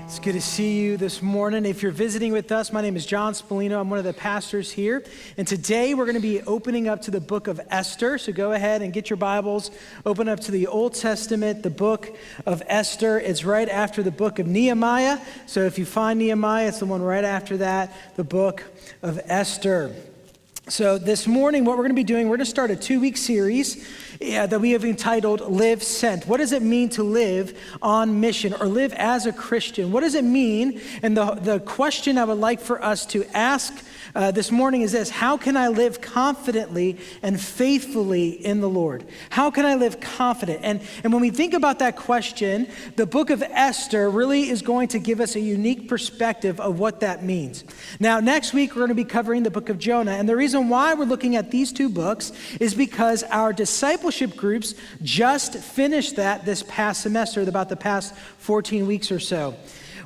It's good to see you this morning. If you're visiting with us, my name is John Spolino. I'm one of the pastors here. And today we're going to be opening up to the book of Esther. So go ahead and get your Bibles, open up to the Old Testament, the book of Esther. It's right after the book of Nehemiah. So if you find Nehemiah, it's the one right after that, the book of Esther. So this morning, what we're going to be doing, we're going to start a 2-week series that we have entitled Live Sent. What does it mean to live on mission or live as a Christian? What does it mean? And the question I would like for us to ask this morning is this: how can I live confidently and faithfully in the Lord? How can I live confident? And when we think about that question, the book of Esther really is going to give us a unique perspective of what that means. Now, next week, we're going to be covering the book of Jonah. And the reason why we're looking at these two books is because our discipleship groups just finished that this past semester, about the past 14 weeks or so.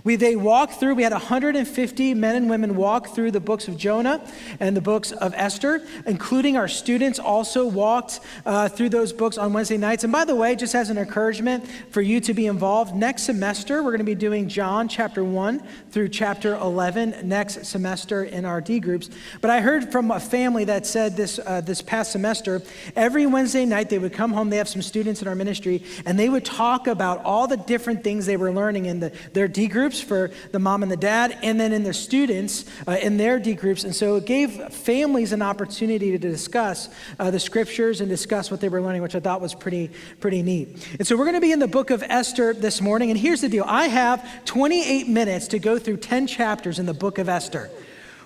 They walked through, we had 150 men and women walk through the books of Jonah and the books of Esther, including our students also walked through those books on Wednesday nights. And by the way, just as an encouragement for you to be involved, next semester, we're going to be doing John chapter 1 through chapter 11 next semester in our D groups. But I heard from a family that said this past semester, every Wednesday night they would come home, they have some students in our ministry, and they would talk about all the different things they were learning in their D groups for the mom and the dad, and then in the students in their D groups. And so it gave families an opportunity to discuss the scriptures and discuss what they were learning, which I thought was pretty neat. And so we're going to be in the book of Esther this morning. And here's the deal. I have 28 minutes to go through 10 chapters in the book of Esther.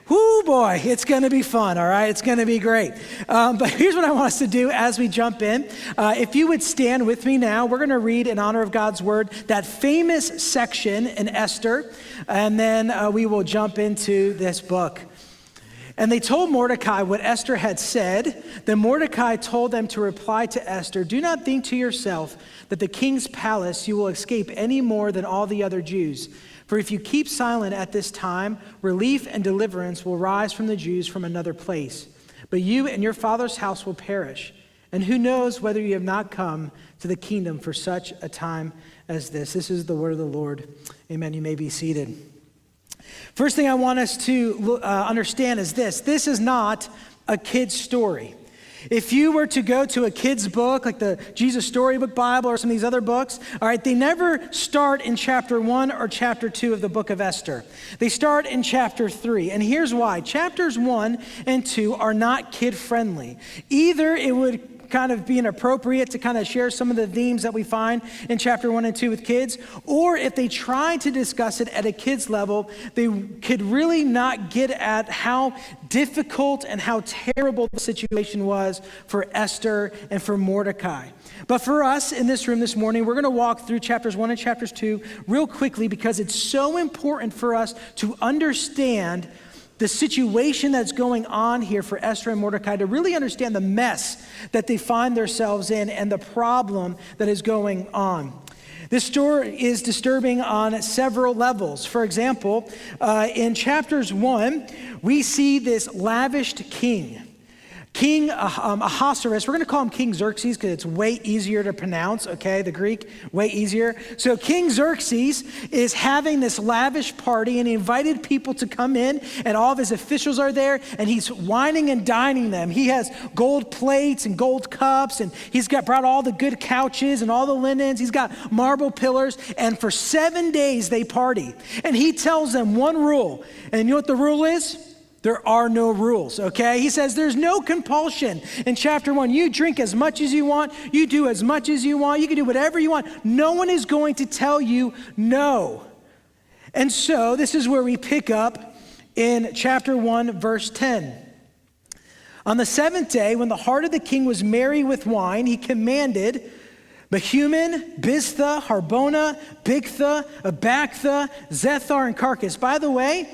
Whoo, boy, it's going to be fun, all right? It's going to be great. But here's what I want us to do as we jump in. If you would stand with me now, we're going to read in honor of God's word that famous section in Esther, and then we will jump into this book. And they told Mordecai what Esther had said. Then Mordecai told them to reply to Esther, "Do not think to yourself that the king's palace you will escape any more than all the other Jews. For if you keep silent at this time, relief and deliverance will rise from the Jews from another place. But you and your father's house will perish. And who knows whether you have not come to the kingdom for such a time as this." This is the word of the Lord. Amen. You may be seated. First thing I want us to understand is this. This is not a kid's story. If you were to go to a kid's book, like the Jesus Storybook Bible or some of these other books, all right, they never start in chapter 1 or chapter 2 of the book of Esther. They start in chapter 3. And here's why. Chapters 1 and 2 are not kid-friendly. Either it would kind of be inappropriate to kind of share some of the themes that we find in chapter 1 and 2 with kids, or if they try to discuss it at a kid's level, they could really not get at how difficult and how terrible the situation was for Esther and for Mordecai. But for us in this room this morning, we're going to walk through chapters 1 and chapters 2 real quickly because it's so important for us to understand the situation that's going on here for Esther and Mordecai, to really understand the mess that they find themselves in and the problem that is going on. This story is disturbing on several levels. For example, in chapters 1, we see this lavished king. King Ahasuerus, we're going to call him King Xerxes because it's way easier to pronounce, okay, the Greek, way easier. So King Xerxes is having this lavish party, and he invited people to come in, and all of his officials are there, and he's wining and dining them. He has gold plates and gold cups, and he's brought all the good couches and all the linens. He's got marble pillars, and for 7 days they party. And he tells them one rule, and you know what the rule is? There are no rules, okay? He says there's no compulsion. In chapter 1, you drink as much as you want, you do as much as you want, you can do whatever you want. No one is going to tell you no. And so this is where we pick up in chapter 1, verse 10. On the 7th day, when the heart of the king was merry with wine, he commanded Mehuman, Biztha, Harbona, Bigtha, Abagtha, Zethar, and Carcass. By the way,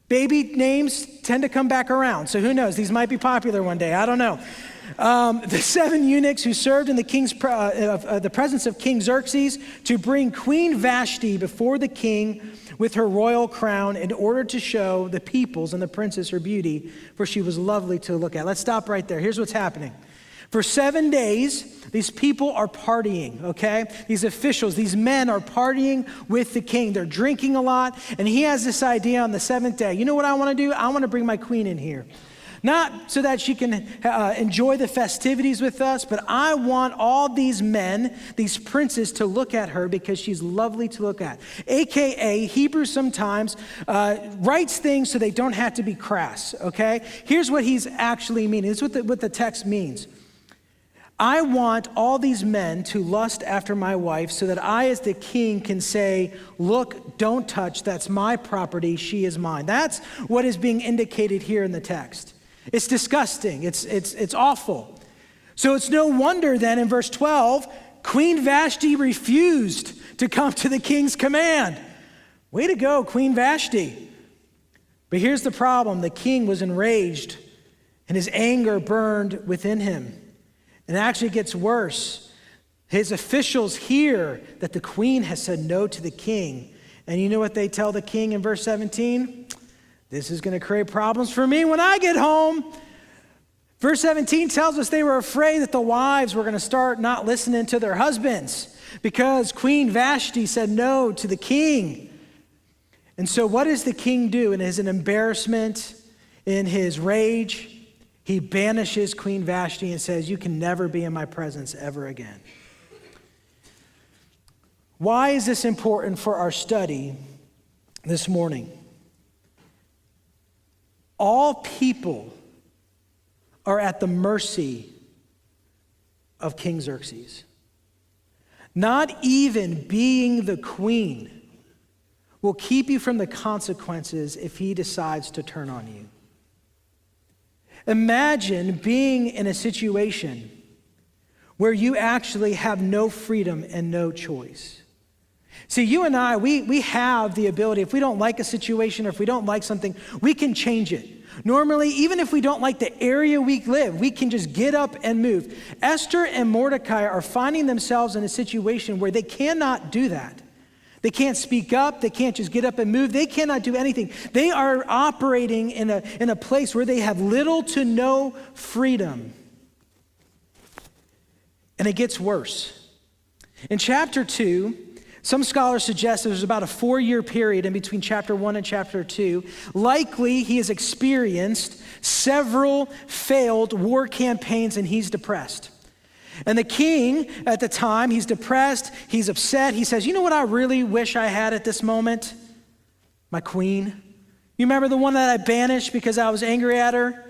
baby names tend to come back around, so who knows? These might be popular one day. I don't know. The 7 eunuchs who served in the presence of King Xerxes to bring Queen Vashti before the king with her royal crown in order to show the peoples and the princess her beauty, for she was lovely to look at. Let's stop right there. Here's what's happening. For 7 days, these people are partying, okay? These officials, these men are partying with the king. They're drinking a lot, and he has this idea on the 7th day. You know what I want to do? I want to bring my queen in here. Not so that she can enjoy the festivities with us, but I want all these men, these princes, to look at her because she's lovely to look at. AKA, Hebrew sometimes writes things so they don't have to be crass, okay? Here's what he's actually meaning. This is what the text means. I want all these men to lust after my wife so that I as the king can say, look, don't touch, that's my property, she is mine. That's what is being indicated here in the text. It's disgusting, it's awful. So it's no wonder then in verse 12, Queen Vashti refused to come to the king's command. Way to go, Queen Vashti. But here's the problem, the king was enraged and his anger burned within him. And it actually gets worse. His officials hear that the queen has said no to the king. And you know what they tell the king in verse 17? This is going to create problems for me when I get home. Verse 17 tells us they were afraid that the wives were going to start not listening to their husbands because Queen Vashti said no to the king. And so what does the king do? In his embarrassment, in his rage, he banishes Queen Vashti and says, you can never be in my presence ever again. Why is this important for our study this morning? All people are at the mercy of King Xerxes. Not even being the queen will keep you from the consequences if he decides to turn on you. Imagine being in a situation where you actually have no freedom and no choice. See, you and I, we have the ability, if we don't like a situation or if we don't like something, we can change it. Normally, even if we don't like the area we live, we can just get up and move. Esther and Mordecai are finding themselves in a situation where they cannot do that. They can't speak up. They can't just get up and move. They cannot do anything. They are operating in a place where they have little to no freedom. And it gets worse. In chapter 2, some scholars suggest there's about a 4-year period in between chapter 1 and chapter 2. Likely, he has experienced several failed war campaigns and he's depressed. And the king at the time, he's depressed, he's upset. He says, you know what I really wish I had at this moment? My queen. You remember the one that I banished because I was angry at her?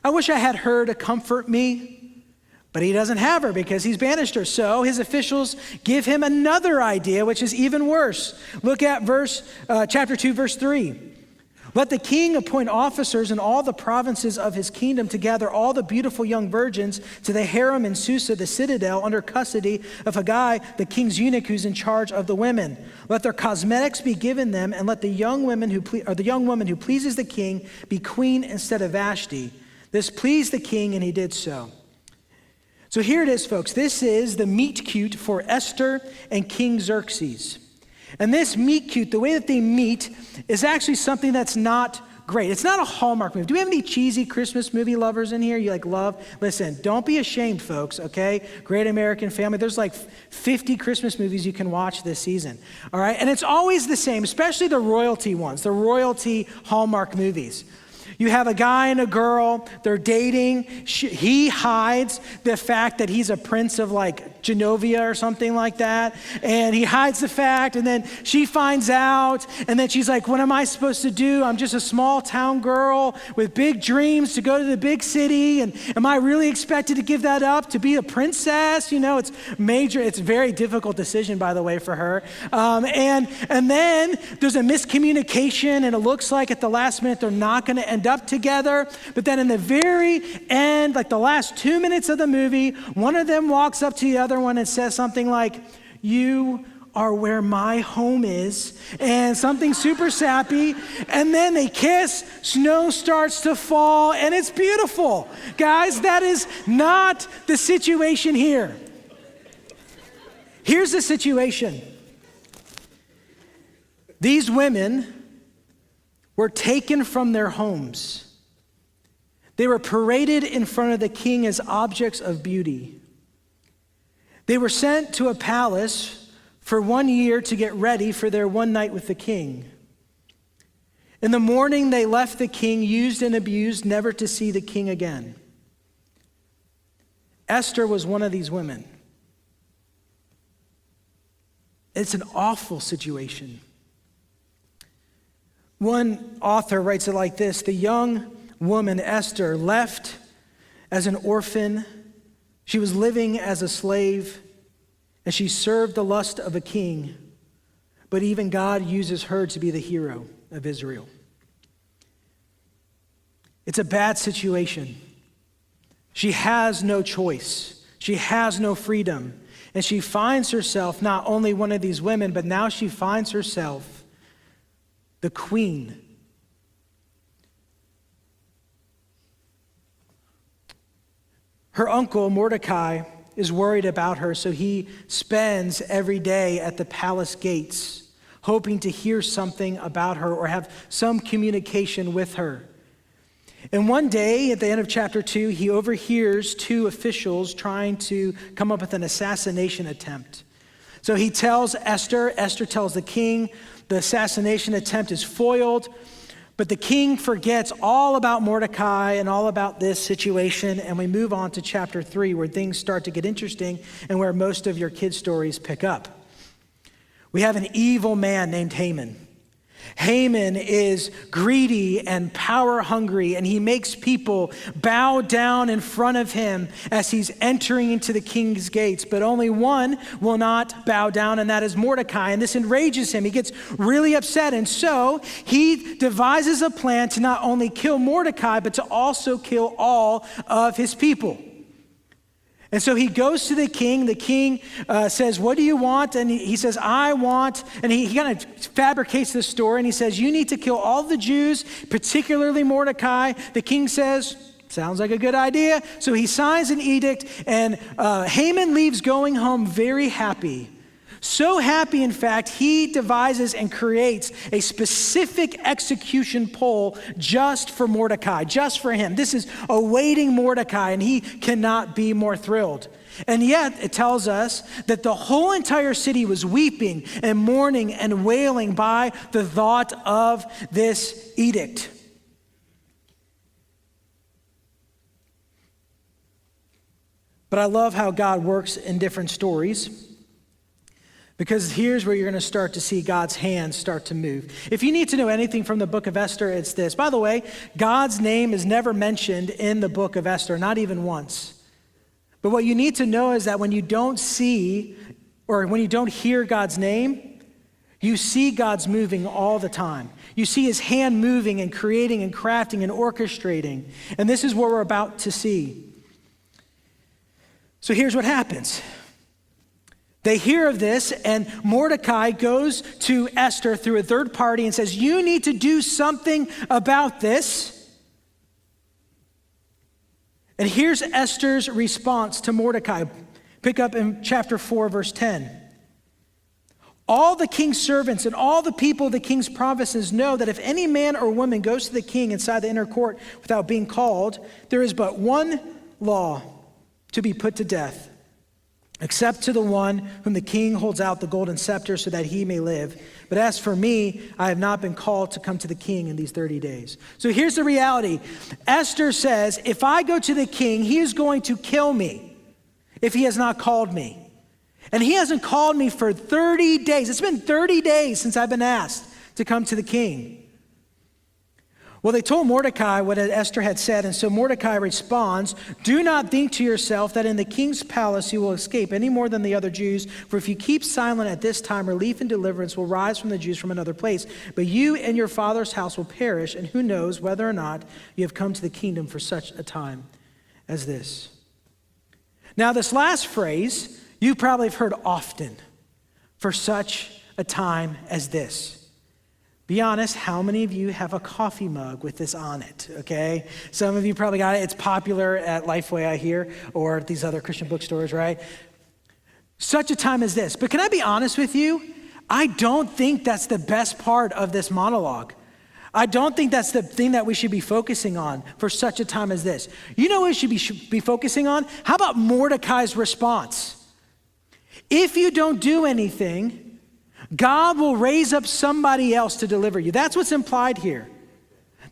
I wish I had her to comfort me. But he doesn't have her because he's banished her. So his officials give him another idea, which is even worse. Look at chapter 2, verse 3. Let the king appoint officers in all the provinces of his kingdom to gather all the beautiful young virgins to the harem in Susa, the citadel, under custody of Haggai, the king's eunuch who's in charge of the women. Let their cosmetics be given them, and let the young woman who pleases the king be queen instead of Vashti. This pleased the king, and he did so. So here it is, folks. This is the meet cute for Esther and King Xerxes. And this meet cute, the way that they meet, is actually something that's not great. It's not a Hallmark movie. Do we have any cheesy Christmas movie lovers in here you love? Listen, don't be ashamed, folks, okay? Great American Family. There's 50 Christmas movies you can watch this season, all right? And it's always the same, especially the royalty ones, the royalty Hallmark movies. You have a guy and a girl, they're dating. He hides the fact that he's a prince of Genovia or something like that. And he hides the fact, and then she finds out, and then she's like, what am I supposed to do? I'm just a small town girl with big dreams to go to the big city. And am I really expected to give that up to be a princess? It's major. It's a very difficult decision, by the way, for her. And then there's a miscommunication, and it looks like at the last minute they're not going to end up together. But then in the very end, the last 2 minutes of the movie, one of them walks up to the other one and says something like, you are where my home is, and something super sappy, and then they kiss, snow starts to fall, and it's beautiful. Guys, that is not the situation here. Here's the situation. These women were taken from their homes. They were paraded in front of the king as objects of beauty. They were sent to a palace for 1 year to get ready for their one night with the king. In the morning, they left the king, used and abused, never to see the king again. Esther was one of these women. It's an awful situation. One author writes it like this: the young woman, Esther, left as an orphan. She was living as a slave, and she served the lust of a king. But even God uses her to be the hero of Israel. It's a bad situation. She has no choice. She has no freedom. And she finds herself not only one of these women, but now she finds herself the queen. Her uncle, Mordecai, is worried about her, so he spends every day at the palace gates, hoping to hear something about her or have some communication with her. And one day, at the end of chapter 2, he overhears two officials trying to come up with an assassination attempt. So he tells Esther, Esther tells the king, the assassination attempt is foiled, but the king forgets all about Mordecai and all about this situation, and we move on to chapter 3, where things start to get interesting and where most of your kids' stories pick up. We have an evil man named Haman. Haman is greedy and power hungry, and he makes people bow down in front of him as he's entering into the king's gates. But only one will not bow down, and that is Mordecai. And this enrages him. He gets really upset. And so he devises a plan to not only kill Mordecai, but to also kill all of his people. And so he goes to the king. The king says, what do you want? And he says, I want, and he kind of fabricates this story, and he says, you need to kill all the Jews, particularly Mordecai. The king says, sounds like a good idea. So he signs an edict, and Haman leaves going home very happy. So happy, in fact, he devises and creates a specific execution pole just for Mordecai, just for him. This is awaiting Mordecai, and he cannot be more thrilled. And yet, it tells us that the whole entire city was weeping and mourning and wailing by the thought of this edict. But I love how God works in different stories, because here's where you're going to start to see God's hand start to move. If you need to know anything from the book of Esther, it's this. By the way, God's name is never mentioned in the book of Esther, not even once. But what you need to know is that when you don't see or when you don't hear God's name, you see God's moving all the time. You see his hand moving and creating and crafting and orchestrating. And this is what we're about to see. So here's what happens. They hear of this, and Mordecai goes to Esther through a third party and says, you need to do something about this. And here's Esther's response to Mordecai. Pick up in chapter 4, verse 10. All the king's servants and all the people of the king's provinces know that if any man or woman goes to the king inside the inner court without being called, there is but one law: to be put to death, except to the one whom the king holds out the golden scepter so that he may live. But as for me, I have not been called to come to the king in these 30 days. So here's the reality. Esther says, if I go to the king, he is going to kill me if he has not called me. And he hasn't called me for 30 days. It's been 30 days since I've been asked to come to the king. Well, they told Mordecai what Esther had said, and so Mordecai responds, do not think to yourself that in the king's palace you will escape any more than the other Jews, for if you keep silent at this time, relief and deliverance will rise from the Jews from another place. But you and your father's house will perish, and who knows whether or not you have come to the kingdom for such a time as this. Now, this last phrase, you probably have heard often, for such a time as this. Be honest, how many of you have a coffee mug with this on it, okay? Some of you probably got it. It's popular at Lifeway, I hear, or at these other Christian bookstores, right? Such a time as this. But can I be honest with you? I don't think that's the best part of this monologue. I don't think that's the thing that we should be focusing on for such a time as this. You know what we should be focusing on? How about Mordecai's response? If you don't do anything, God will raise up somebody else to deliver you. That's what's implied here.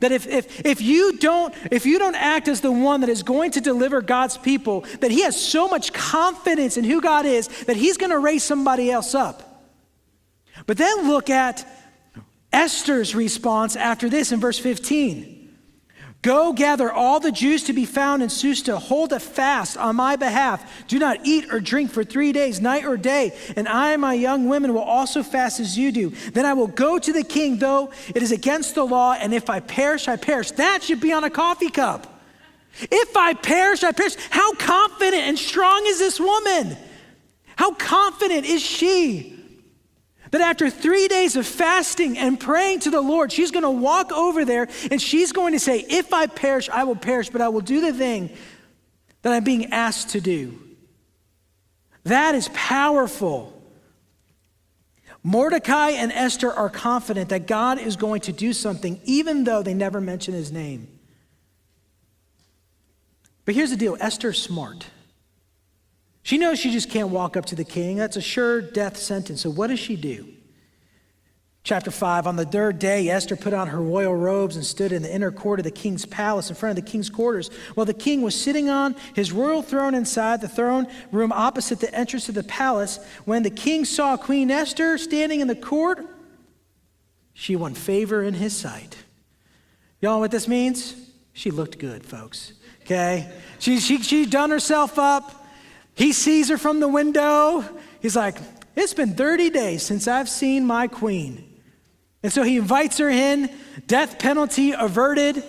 That if you don't act as the one that is going to deliver God's people, that he has so much confidence in who God is that he's going to raise somebody else up. But then look at Esther's response after this in verse 15. Go gather all the Jews to be found in Susa, hold a fast on my behalf. Do not eat or drink for 3 days, night or day. And I and my young women will also fast as you do. Then I will go to the king, though it is against the law. And if I perish, I perish. That should be on a coffee cup. If I perish, I perish. How confident and strong is this woman? How confident is she? That after 3 days of fasting and praying to the Lord, she's going to walk over there and she's going to say, if I perish, I will perish, but I will do the thing that I'm being asked to do. That is powerful. Mordecai and Esther are confident that God is going to do something, even though they never mention his name. But here's the deal, Esther's smart. She knows she just can't walk up to the king. That's a sure death sentence. So what does she do? Chapter 5, on the third day, Esther put on her royal robes and stood in the inner court of the king's palace in front of the king's quarters, while the king was sitting on his royal throne inside the throne room opposite the entrance to the palace. When the king saw Queen Esther standing in the court, she won favor in his sight. Y'all know what this means? She looked good, folks, okay? She done herself up. He sees her from the window. He's like, it's been 30 days since I've seen my queen. And so he invites her in, death penalty averted.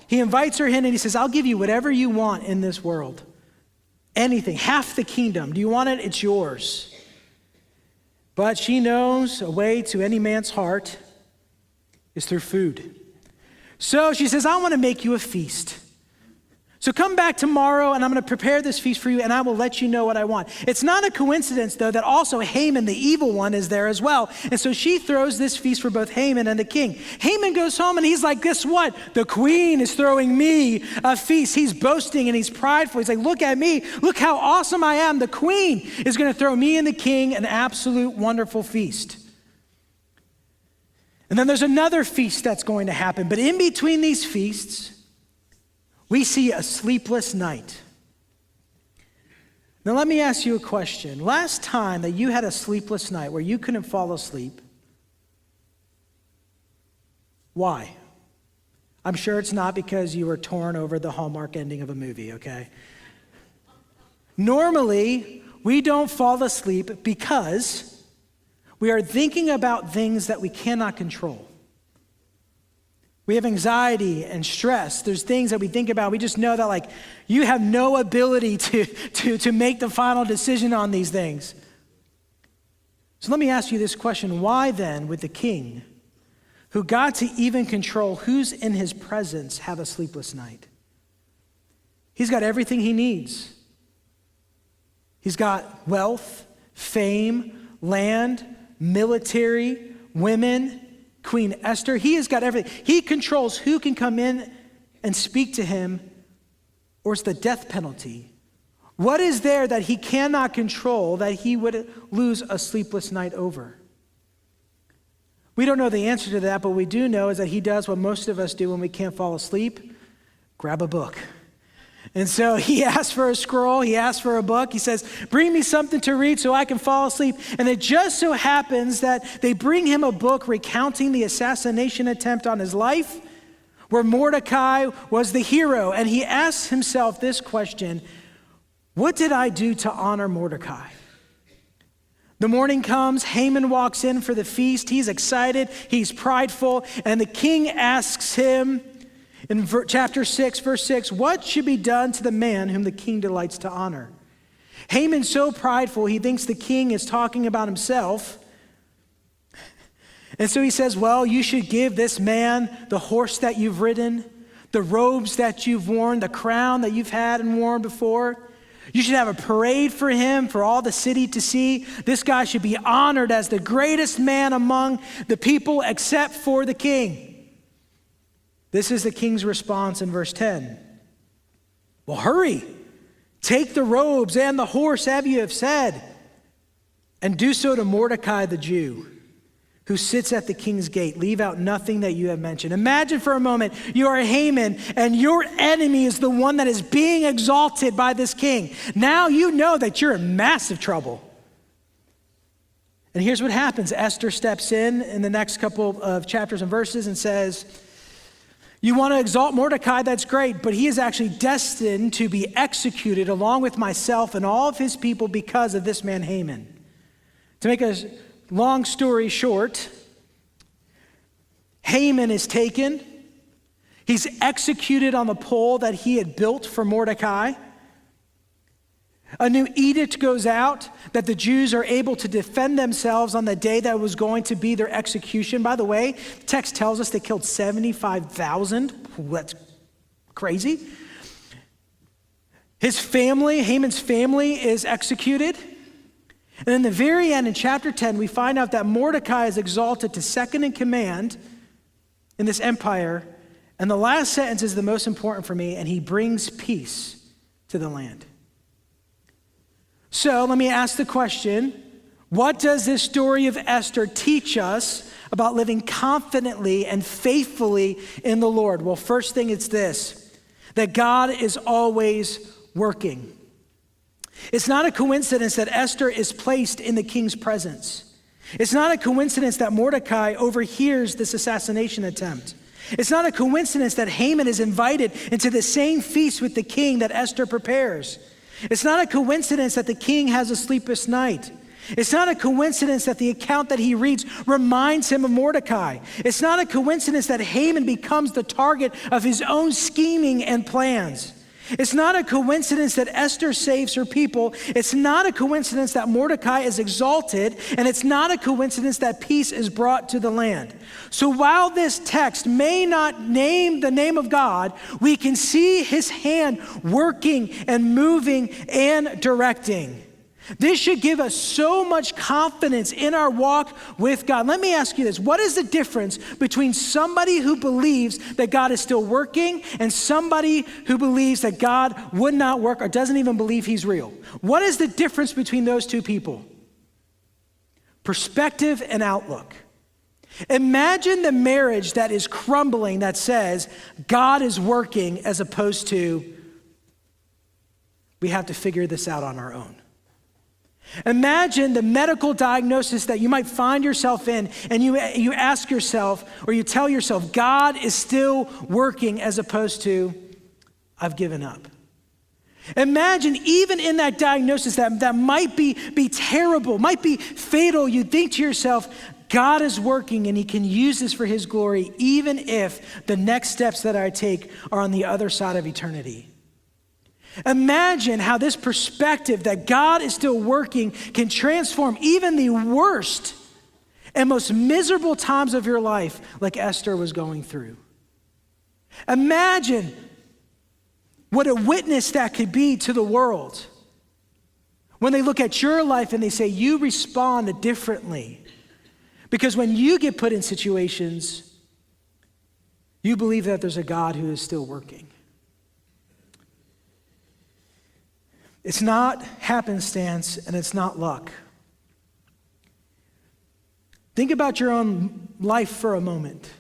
He invites her in and he says, I'll give you whatever you want in this world. Anything, half the kingdom. Do you want it? It's yours. But she knows a way to any man's heart is through food. So she says, I want to make you a feast. So come back tomorrow and I'm going to prepare this feast for you and I will let you know what I want. It's not a coincidence, though, that also Haman, the evil one, is there as well. And so she throws this feast for both Haman and the king. Haman goes home and he's like, guess what? The queen is throwing me a feast. He's boasting and he's prideful. He's like, look at me. Look how awesome I am. The queen is going to throw me and the king an absolute wonderful feast. And then there's another feast that's going to happen. But in between these feasts, we see a sleepless night. Now let me ask you a question. Last time that you had a sleepless night where you couldn't fall asleep, why? I'm sure it's not because you were torn over the Hallmark ending of a movie, okay? Normally, we don't fall asleep because we are thinking about things that we cannot control. We have anxiety and stress. There's things that we think about. We just know that like you have no ability to make the final decision on these things. So let me ask you this question. Why then would the king, who got to even control who's in his presence, have a sleepless night? He's got everything he needs. He's got wealth, fame, land, military, women, Queen Esther. He has got everything. He controls who can come in and speak to him, or it's the death penalty. What is there that he cannot control that he would lose a sleepless night over? We don't know the answer to that, but what we do know is that he does what most of us do when we can't fall asleep: grab a book. And so he asks for a scroll, he asks for a book, he says, bring me something to read so I can fall asleep. And it just so happens that they bring him a book recounting the assassination attempt on his life, where Mordecai was the hero. And he asks himself this question: what did I do to honor Mordecai? The morning comes, Haman walks in for the feast, he's excited, he's prideful, and the king asks him, in chapter 6, verse 6, what should be done to the man whom the king delights to honor? Haman's so prideful, he thinks the king is talking about himself. And so he says, well, you should give this man the horse that you've ridden, the robes that you've worn, the crown that you've had and worn before. You should have a parade for him for all the city to see. This guy should be honored as the greatest man among the people except for the king. This is the king's response in verse 10. Well, hurry, take the robes and the horse, as you have said, and do so to Mordecai the Jew, who sits at the king's gate. Leave out nothing that you have mentioned. Imagine for a moment you are Haman and your enemy is the one that is being exalted by this king. Now you know that you're in massive trouble. And here's what happens. Esther steps in the next couple of chapters and verses and says, you want to exalt Mordecai, that's great, but he is actually destined to be executed along with myself and all of his people because of this man Haman. To make a long story short, Haman is taken. He's executed on the pole that he had built for Mordecai. A new edict goes out that the Jews are able to defend themselves on the day that was going to be their execution. By the way, the text tells us they killed 75,000. That's crazy. His family, Haman's family, is executed. And in the very end, in chapter 10, we find out that Mordecai is exalted to second in command in this empire. And the last sentence is the most important for me, and he brings peace to the land. So let me ask the question, what does this story of Esther teach us about living confidently and faithfully in the Lord? Well, first thing it's this, that God is always working. It's not a coincidence that Esther is placed in the king's presence. It's not a coincidence that Mordecai overhears this assassination attempt. It's not a coincidence that Haman is invited into the same feast with the king that Esther prepares. It's not a coincidence that the king has a sleepless night. It's not a coincidence that the account that he reads reminds him of Mordecai. It's not a coincidence that Haman becomes the target of his own scheming and plans. It's not a coincidence that Esther saves her people. It's not a coincidence that Mordecai is exalted, and it's not a coincidence that peace is brought to the land. So while this text may not name the name of God, we can see his hand working and moving and directing. This should give us so much confidence in our walk with God. Let me ask you this. What is the difference between somebody who believes that God is still working and somebody who believes that God would not work or doesn't even believe he's real? What is the difference between those two people? Perspective and outlook. Imagine the marriage that is crumbling that says God is working as opposed to we have to figure this out on our own. Imagine the medical diagnosis that you might find yourself in, and you ask yourself, or you tell yourself, God is still working, as opposed to, I've given up. Imagine even in that diagnosis that might be terrible, might be fatal, you think to yourself, God is working and he can use this for his glory, even if the next steps that I take are on the other side of eternity. Imagine how this perspective that God is still working can transform even the worst and most miserable times of your life, like Esther was going through. Imagine what a witness that could be to the world when they look at your life and they say, you respond differently. Because when you get put in situations, you believe that there's a God who is still working. It's not happenstance and it's not luck. Think about your own life for a moment.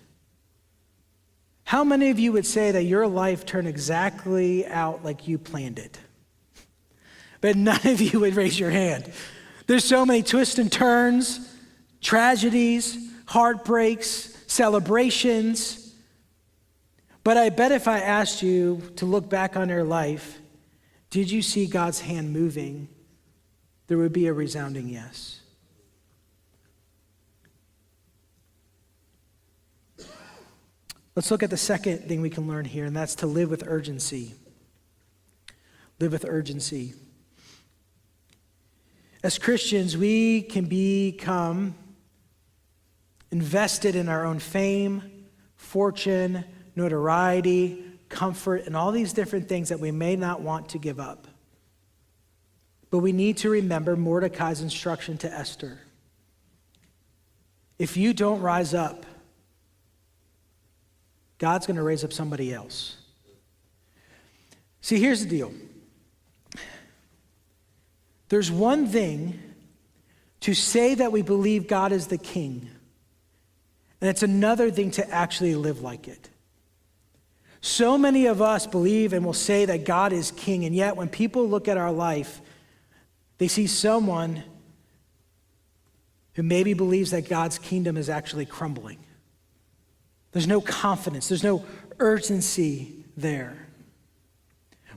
How many of you would say that your life turned exactly out like you planned it? But none of you would raise your hand. There's so many twists and turns, tragedies, heartbreaks, celebrations. But I bet if I asked you to look back on your life, did you see God's hand moving? There would be a resounding yes. Let's look at the second thing we can learn here, and that's to live with urgency. Live with urgency. As Christians, we can become invested in our own fame, fortune, notoriety, comfort, and all these different things that we may not want to give up. But we need to remember Mordecai's instruction to Esther. If you don't rise up, God's going to raise up somebody else. See, here's the deal. There's one thing to say that we believe God is the king, and it's another thing to actually live like it. So many of us believe and will say that God is king, and yet when people look at our life, they see someone who maybe believes that God's kingdom is actually crumbling. There's no confidence. There's no urgency there.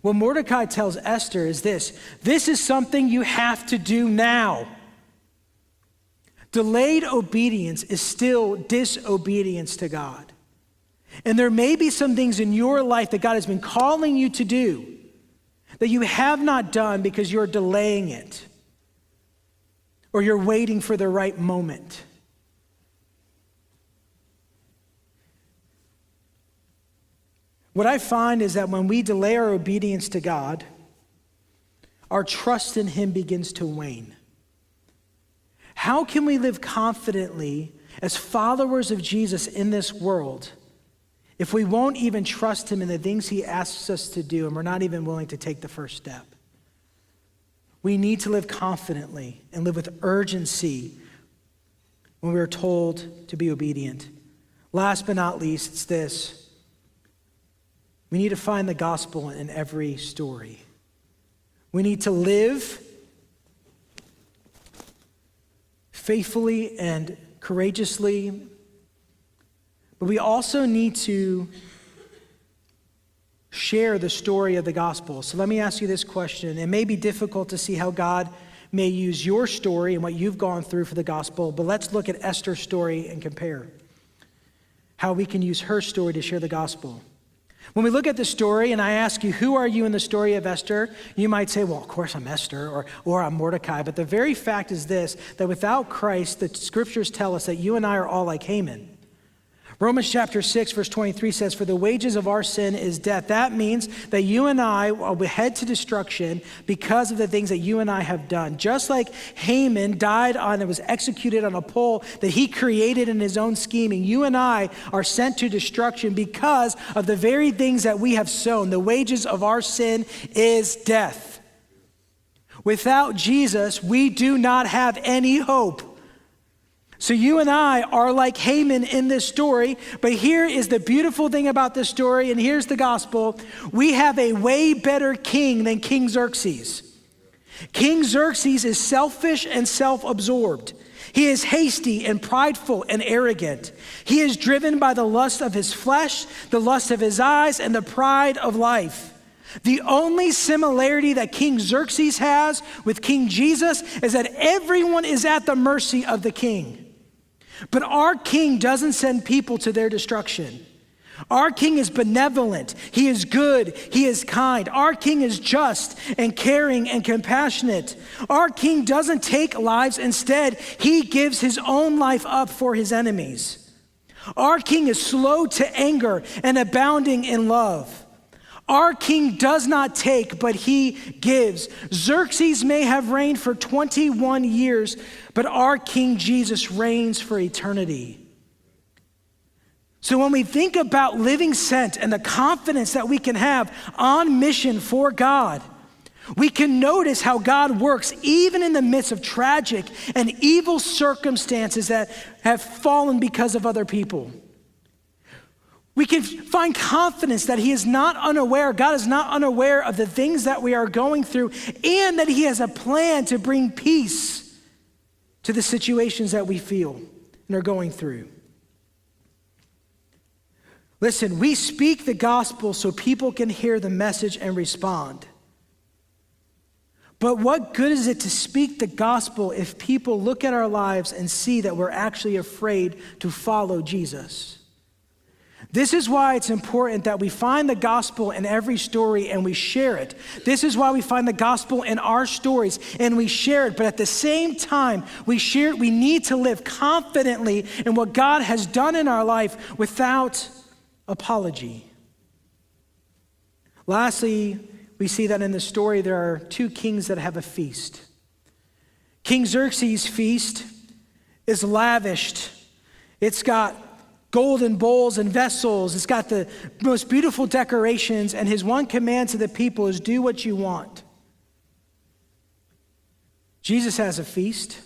What Mordecai tells Esther is this is something you have to do now. Delayed obedience is still disobedience to God. And there may be some things in your life that God has been calling you to do that you have not done because you're delaying it or you're waiting for the right moment. What I find is that when we delay our obedience to God, our trust in Him begins to wane. How can we live confidently as followers of Jesus in this world if we won't even trust Him in the things He asks us to do and we're not even willing to take the first step? We need to live confidently and live with urgency when we are told to be obedient. Last but not least, it's this. We need to find the gospel in every story. We need to live faithfully and courageously, but we also need to share the story of the gospel. So let me ask you this question. It may be difficult to see how God may use your story and what you've gone through for the gospel, but let's look at Esther's story and compare how we can use her story to share the gospel. When we look at the story and I ask you, who are you in the story of Esther? You might say, well, of course I'm Esther or I'm Mordecai. But the very fact is this, that without Christ, the scriptures tell us that you and I are all like Haman. Romans chapter 6, verse 23 says, for the wages of our sin is death. That means that you and I will head to destruction because of the things that you and I have done. Just like Haman died on and was executed on a pole that he created in his own scheming, you and I are sent to destruction because of the very things that we have sown. The wages of our sin is death. Without Jesus, we do not have any hope. So you and I are like Haman in this story, but here is the beautiful thing about this story, and here's the gospel. We have a way better king than King Xerxes. King Xerxes is selfish and self-absorbed. He is hasty and prideful and arrogant. He is driven by the lust of his flesh, the lust of his eyes, and the pride of life. The only similarity that King Xerxes has with King Jesus is that everyone is at the mercy of the king. But our king doesn't send people to their destruction. Our king is benevolent. He is good. He is kind. Our king is just and caring and compassionate. Our king doesn't take lives. Instead, he gives his own life up for his enemies. Our king is slow to anger and abounding in love. Our king does not take, but he gives. Xerxes may have reigned for 21 years, but our King Jesus reigns for eternity. So when we think about living sent and the confidence that we can have on mission for God, we can notice how God works even in the midst of tragic and evil circumstances that have fallen because of other people. We can find confidence that He is not unaware, God is not unaware of the things that we are going through, and that He has a plan to bring peace to the situations that we feel and are going through. Listen, we speak the gospel so people can hear the message and respond. But what good is it to speak the gospel if people look at our lives and see that we're actually afraid to follow Jesus? This is why it's important that we find the gospel in every story and we share it. This is why we find the gospel in our stories and we share it. But at the same time, we need to live confidently in what God has done in our life without apology. Lastly, we see that in the story there are two kings that have a feast. King Xerxes' feast is lavished. It's got golden bowls and vessels. It's got the most beautiful decorations, and his one command to the people is do what you want. Jesus has a feast.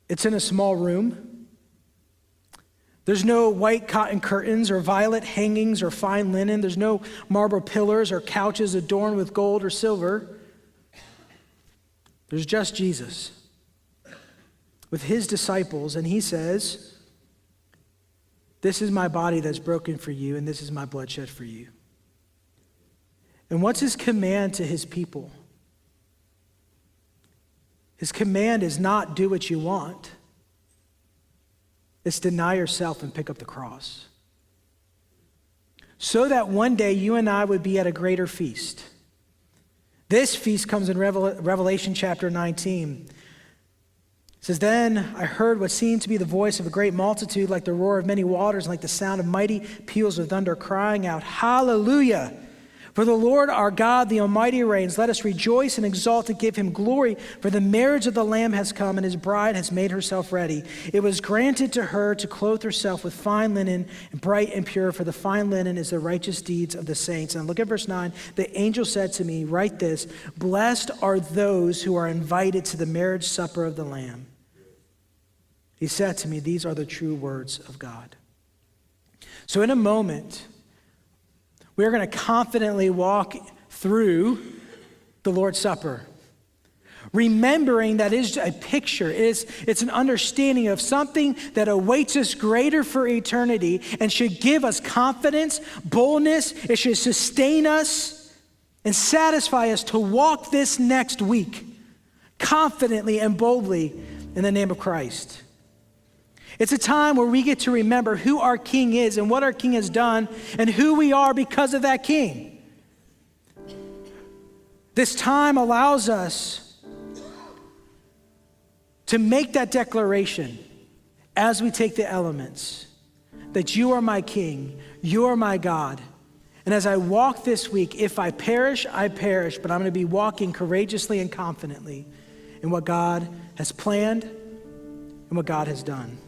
It's in a small room. There's no white cotton curtains or violet hangings or fine linen. There's no marble pillars or couches adorned with gold or silver. There's just Jesus with his disciples, and he says, this is my body that's broken for you, and this is my blood shed for you. And what's his command to his people? His command is not do what you want. It's deny yourself and pick up the cross. So that one day you and I would be at a greater feast. This feast comes in Revelation chapter 19. It says, then I heard what seemed to be the voice of a great multitude, like the roar of many waters, like the sound of mighty peals of thunder, crying out, hallelujah! For the Lord our God, the Almighty reigns. Let us rejoice and exalt and give him glory, for the marriage of the Lamb has come, and his bride has made herself ready. It was granted to her to clothe herself with fine linen, bright and pure, for the fine linen is the righteous deeds of the saints. And look at verse 9. The angel said to me, write this, blessed are those who are invited to the marriage supper of the Lamb. He said to me, these are the true words of God. So in a moment, we're going to confidently walk through the Lord's Supper, remembering that is a picture, it's an understanding of something that awaits us greater for eternity and should give us confidence, boldness. It should sustain us and satisfy us to walk this next week confidently and boldly in the name of Christ. It's a time where we get to remember who our King is and what our King has done and who we are because of that King. This time allows us to make that declaration as we take the elements, that you are my King, you are my God. And as I walk this week, if I perish, I perish, but I'm going to be walking courageously and confidently in what God has planned and what God has done.